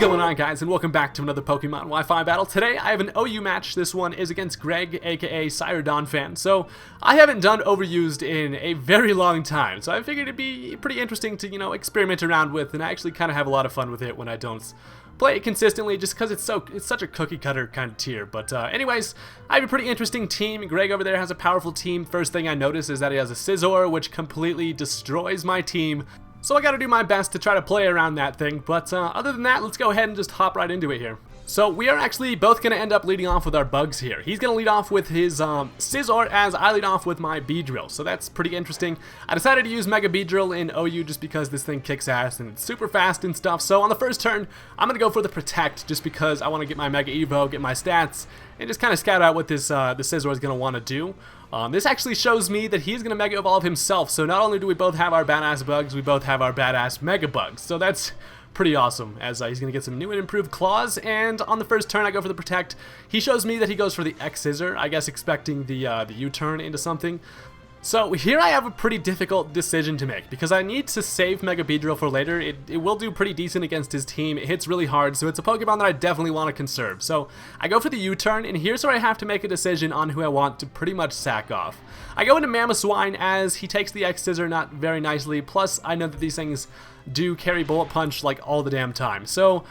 going on, guys, and welcome back to another Pokemon Wi-Fi battle. Today I have an OU match. This one is against Greg, aka SireDonphan. So I haven't done Overused in a very long time, so I figured it'd be pretty interesting to, experiment around with, and I actually kind of have a lot of fun with it when I don't play it consistently, just because it's such a cookie cutter kind of tier. But anyways, I have a pretty interesting team. Greg over there has a powerful team. First thing I notice is that he has a Scizor, which completely destroys my team. So I gotta do my best to try to play around that thing, but other than that, let's go ahead and just hop right into it here. So we are actually both gonna end up leading off with our bugs here. He's gonna lead off with his Scizor, as I lead off with my Beedrill, so that's pretty interesting. I decided to use Mega Beedrill in OU just because this thing kicks ass and it's super fast and stuff. So on the first turn, I'm gonna go for the Protect just because I want to get my Mega Evo, get my stats, and just kind of scout out what this the Scizor is gonna want to do. This actually shows me that he's going to Mega Evolve himself, so not only do we both have our badass bugs, we both have our badass Mega Bugs, so that's pretty awesome, as he's going to get some new and improved claws. And on the first turn I go for the Protect. He shows me that he goes for the X-Scissor, I guess expecting the U-turn into something. So here I have a pretty difficult decision to make, because I need to save Mega Beedrill for later. It will do pretty decent against his team. It hits really hard, so it's a Pokemon that I definitely want to conserve. So I go for the U-turn, and here's where I have to make a decision on who I want to pretty much sack off. I go into Mamoswine, as he takes the X-Scissor not very nicely, plus I know that these things do carry Bullet Punch like all the damn time. So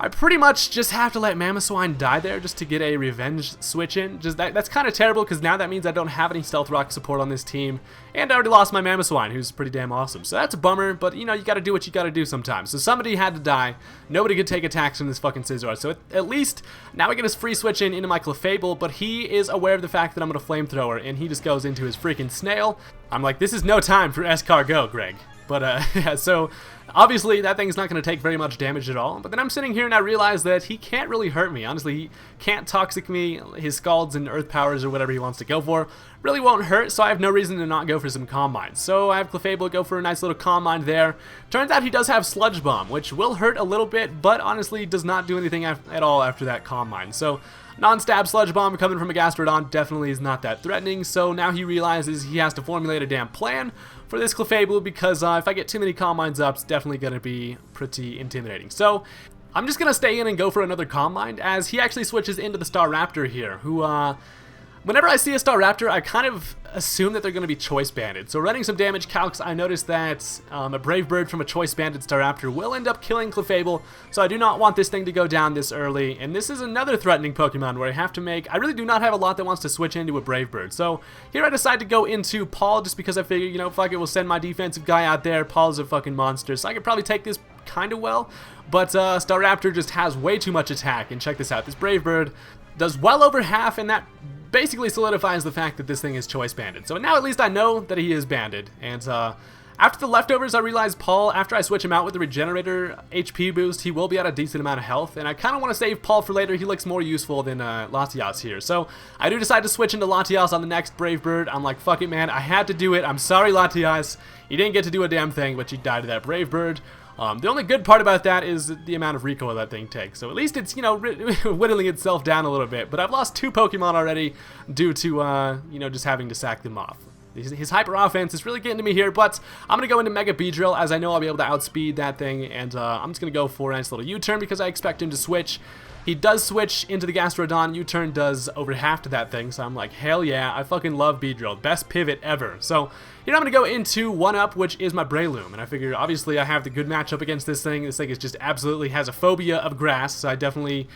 I pretty much just have to let Mamoswine die there just to get a revenge switch in. That's kind of terrible, because now that means I don't have any Stealth Rock support on this team, and I already lost my Mamoswine, who's pretty damn awesome. So that's a bummer, but you gotta do what you gotta do sometimes. So somebody had to die. Nobody could take attacks from this fucking Scizor. So at least now I get his free switch in into my Clefable, but he is aware of the fact that I'm gonna Flamethrower, and he just goes into his freaking Snail. I'm like, this is no time for Escargot, Greg. But yeah, so obviously that thing's not going to take very much damage at all. But then I'm sitting here and I realize that he can't really hurt me. Honestly, he can't Toxic me. His Scalds and Earth Powers or whatever he wants to go for really won't hurt, so I have no reason to not go for some Calm Mind. So I have Clefable go for a nice little Calm Mind there. Turns out he does have Sludge Bomb, which will hurt a little bit, but honestly does not do anything at all after that Calm Mind. So non-stab Sludge Bomb coming from a Gastrodon definitely is not that threatening, so now he realizes he has to formulate a damn plan for this Clefable, because if I get too many Calm Minds up, it's definitely going to be pretty intimidating. So I'm just going to stay in and go for another Calm Mind, as he actually switches into the Staraptor here, who whenever I see a Staraptor, I kind of assume that they're going to be Choice Banded. So running some damage calcs, I noticed that a Brave Bird from a Choice Banded Staraptor will end up killing Clefable, so I do not want this thing to go down this early. And this is another threatening Pokemon where I have to make... I really do not have a lot that wants to switch into a Brave Bird. So here I decide to go into Paul, just because I figure, fuck it, we'll send my defensive guy out there. Paul's a fucking monster, so I could probably take this kind of well. But Staraptor just has way too much attack, and check this out. This Brave Bird does well over half, and that basically solidifies the fact that this thing is Choice Banded. So now at least I know that he is banded. And after the leftovers, I realized Paul, after I switch him out with the Regenerator HP boost, he will be at a decent amount of health. And I kind of want to save Paul for later. He looks more useful than Latias here. So I do decide to switch into Latias on the next Brave Bird. I'm like, fuck it, man. I had to do it. I'm sorry, Latias. You didn't get to do a damn thing, but you died to that Brave Bird. The only good part about that is the amount of recoil that thing takes. So at least it's, whittling itself down a little bit. But I've lost 2 Pokemon already due to, just having to sack them off. His Hyper Offense is really getting to me here, but I'm going to go into Mega Beedrill, as I know I'll be able to outspeed that thing. And I'm just going to go for a nice little U-turn, because I expect him to switch. He does switch into the Gastrodon. U-turn does over half to that thing, so I'm like, hell yeah, I fucking love Beedrill. Best pivot ever. So here I'm going to go into 1-Up, which is my Breloom, and I figure obviously I have the good matchup against this thing. This thing is just absolutely has a phobia of grass, so I definitely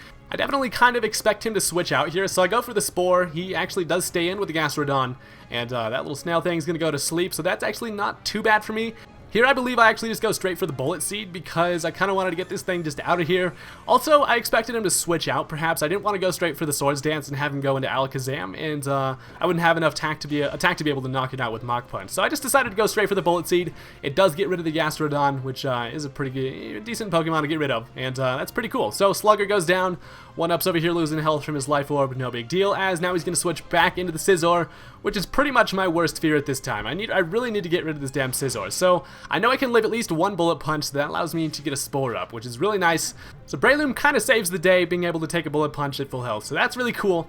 kind of expect him to switch out here. So I go for the Spore. He actually does stay in with the Gastrodon, and that little snail thing is going to go to sleep, so that's actually not too bad for me. Here I believe I actually just go straight for the Bullet Seed, because I kind of wanted to get this thing just out of here. Also, I expected him to switch out perhaps. I didn't want to go straight for the Swords Dance and have him go into Alakazam, and I wouldn't have enough attack to be able to knock it out with Mach Punch. So I just decided to go straight for the Bullet Seed. It does get rid of the Gastrodon, which is a pretty decent Pokemon to get rid of, and that's pretty cool. So Slugger goes down. 1-Up's over here losing health from his Life Orb, no big deal, as now he's going to switch back into the Scizor, which is pretty much my worst fear at this time. I really need to get rid of this damn Scizor. So I know I can live at least one bullet punch, so that allows me to get a Spore up, which is really nice. So Breloom kind of saves the day, being able to take a bullet punch at full health, so that's really cool.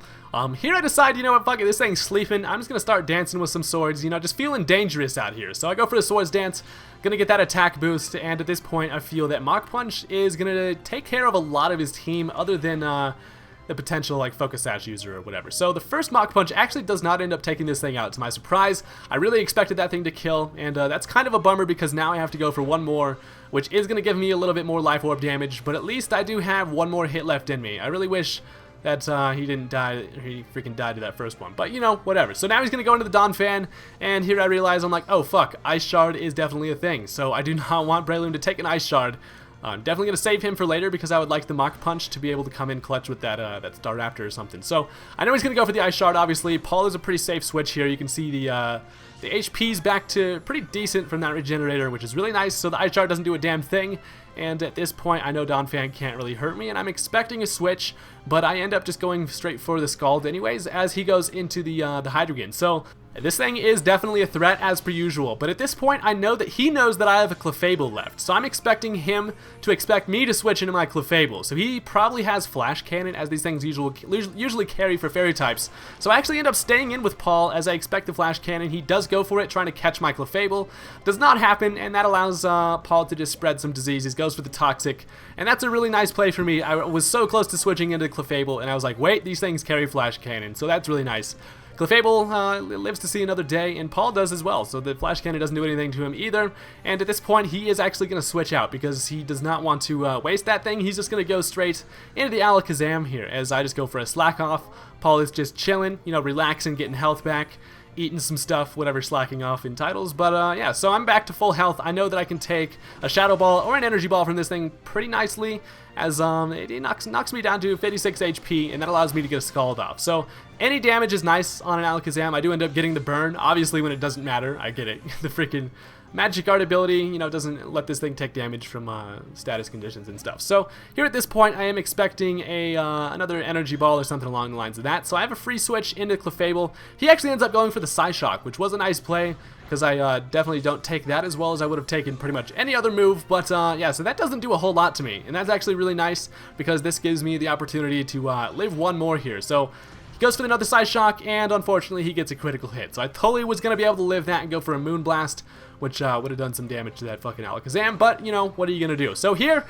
Here I decide, you know what, fuck it, this thing's sleeping. I'm just going to start dancing with some swords, you know, just feeling dangerous out here. So I go for the swords dance, gonna get that attack boost, and at this point I feel that Mach Punch is gonna take care of a lot of his team other than the potential like Focus Sash user or whatever. So the first Mach Punch actually does not end up taking this thing out, to my surprise. I really expected that thing to kill, and that's kind of a bummer because now I have to go for one more, which is going to give me a little bit more Life Orb damage, but at least I do have one more hit left in me. I really wish that he didn't die, he freaking died to that first one. But, you know, whatever. So now he's going to go into the Donphan, and here I realize I'm like, oh, fuck, Ice Shard is definitely a thing. So I do not want Breloom to take an Ice Shard. I'm definitely going to save him for later because I would like the Mach Punch to be able to come in clutch with that that Staraptor or something. So I know he's going to go for the Ice Shard, obviously. Paul is a pretty safe switch here. You can see the HP's back to pretty decent from that Regenerator, which is really nice. So the Ice Shard doesn't do a damn thing. And at this point, I know Donphan can't really hurt me, and I'm expecting a switch, but I end up just going straight for the Scald anyways as he goes into the Hydreigon. So this thing is definitely a threat as per usual, but at this point I know that he knows that I have a Clefable left, so I'm expecting him to expect me to switch into my Clefable. So he probably has Flash Cannon, as these things usually carry for Fairy types. So I actually end up staying in with Paul as I expect the Flash Cannon. He does go for it, trying to catch my Clefable. Does not happen, and that allows Paul to just spread some diseases. Goes for the Toxic, and that's a really nice play for me. I was so close to switching into Clefable, and I was like, wait, these things carry Flash Cannon, so that's really nice. Clefable lives to see another day, and Paul does as well, so the Flash Cannon doesn't do anything to him either, and at this point he is actually going to switch out because he does not want to waste that thing. He's just going to go straight into the Alakazam here as I just go for a Slack Off. Paul is just chilling, you know, relaxing, getting health back, eating some stuff, whatever slacking off in titles, but yeah, so I'm back to full health. I know that I can take a Shadow Ball or an Energy Ball from this thing pretty nicely, as it knocks me down to 56 HP, and that allows me to get a Scald off. So any damage is nice on an Alakazam. I do end up getting the burn, obviously when it doesn't matter. I get it. The freaking Magic Guard ability, you know, doesn't let this thing take damage from status conditions and stuff. So here at this point, I am expecting another Energy Ball or something along the lines of that. So I have a free switch into Clefable. He actually ends up going for the Psyshock, which was a nice play because I definitely don't take that as well as I would have taken pretty much any other move. But yeah, so that doesn't do a whole lot to me, and that's actually really nice because this gives me the opportunity to live one more here. So he goes for another Psyshock, and unfortunately he gets a critical hit. So I totally was going to be able to live that and go for a Moonblast, which would have done some damage to that fucking Alakazam, but, you know, what are you going to do? So here,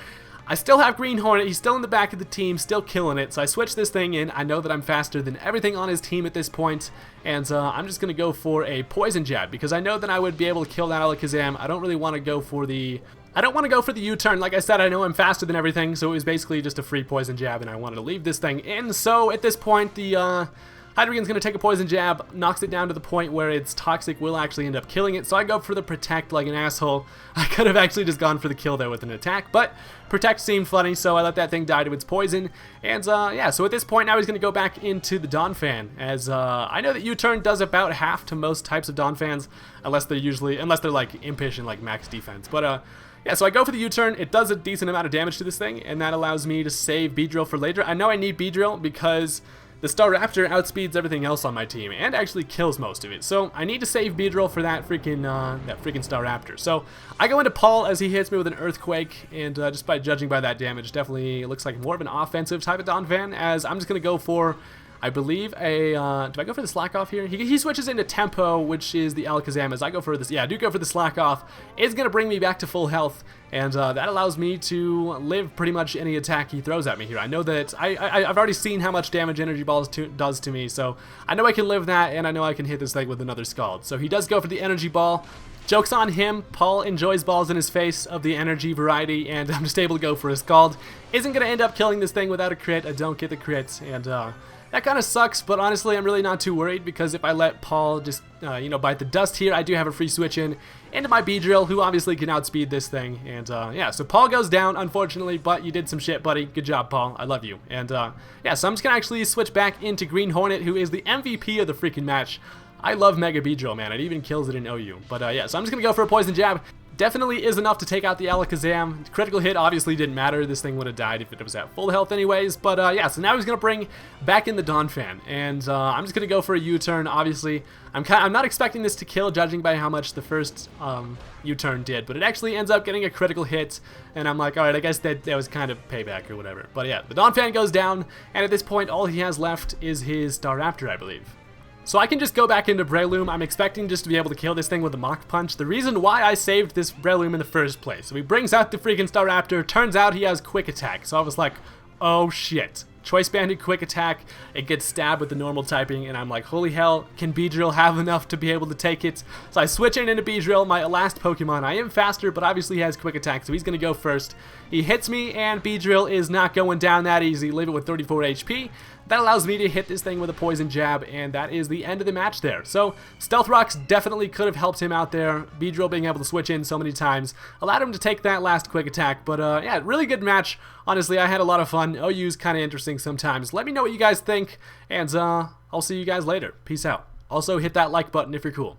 I still have Green Hornet. He's still in the back of the team, still killing it, so I switch this thing in. I know that I'm faster than everything on his team at this point, and I'm just going to go for a Poison Jab, because I know that I would be able to kill that Alakazam. I don't really want to go for the U-turn. Like I said, I know I'm faster than everything, so it was basically just a free Poison Jab, and I wanted to leave this thing in. So at this point, the Hydreigon's going to take a Poison Jab, knocks it down to the point where its Toxic will actually end up killing it, so I go for the Protect like an asshole. I could have actually just gone for the kill there with an attack, but Protect seemed funny, so I let that thing die to its poison. And yeah, so at this point now he's going to go back into the Donphan, as I know that U-turn does about half to most types of Donphans, unless they're like impish and like max defense. But yeah, so I go for the U-turn. It does a decent amount of damage to this thing, and that allows me to save Beedrill for later. I know I need Beedrill because the Staraptor outspeeds everything else on my team and actually kills most of it. So I need to save Beedrill for that freaking Staraptor. So I go into Paul as he hits me with an Earthquake, and just by judging by that damage, definitely looks like more of an offensive type of Donphan, as I'm just going to go for, I believe, a, do I go for the Slack Off here? He switches into Tempo, which is the Alakazam, as I go for this, yeah, I do go for the Slack Off. It's going to bring me back to full health, and that allows me to live pretty much any attack he throws at me here. I know that, I've already seen how much damage Energy Balls does to me, so I know I can live that, and I know I can hit this thing with another Scald. So he does go for the Energy Ball. Joke's on him. Paul enjoys balls in his face of the energy variety, and I'm just able to go for a Scald. Isn't going to end up killing this thing without a crit. I don't get the crits, and that kind of sucks, but honestly, I'm really not too worried, because if I let Paul just, you know, bite the dust here, I do have a free switch in into my Beedrill, who obviously can outspeed this thing. And yeah, so Paul goes down, unfortunately, but you did some shit, buddy. Good job, Paul. I love you. And yeah, so I'm just going to actually switch back into Green Hornet, who is the MVP of the freaking match. I love Mega Beedrill, man. It even kills it in OU. But yeah, so I'm just going to go for a Poison Jab. definitely is enough to take out the Alakazam. Critical hit obviously didn't matter. This thing would have died if it was at full health anyways. But yeah, so now he's going to bring back in the Donphan. And I'm just going to go for a U-turn. Obviously, I'm not expecting this to kill, judging by how much the first U-turn did. But it actually ends up getting a critical hit. And I'm like, alright, I guess that was kind of payback or whatever. But yeah, the Donphan goes down. And at this point, all he has left is his Staraptor, I believe. So I can just go back into Breloom. I'm expecting just to be able to kill this thing with a Mach Punch. The reason why I saved this Breloom in the first place. So he brings out the freaking Staraptor. Turns out he has Quick Attack. So I was like, oh shit. Choice Banded Quick Attack. It gets stabbed with the normal typing. And I'm like, holy hell, can Beedrill have enough to be able to take it? So I switch in into Beedrill, my last Pokemon. I am faster, but obviously he has Quick Attack. So he's going to go first. He hits me, and Beedrill is not going down that easy. Leave it with 34 HP. That allows me to hit this thing with a Poison Jab, and that is the end of the match there. So, Stealth Rocks definitely could have helped him out there. Beedrill being able to switch in so many times allowed him to take that last Quick Attack. But, yeah, really good match. Honestly, I had a lot of fun. OU's kind of interesting sometimes. Let me know what you guys think, and I'll see you guys later. Peace out. Also, hit that like button if you're cool.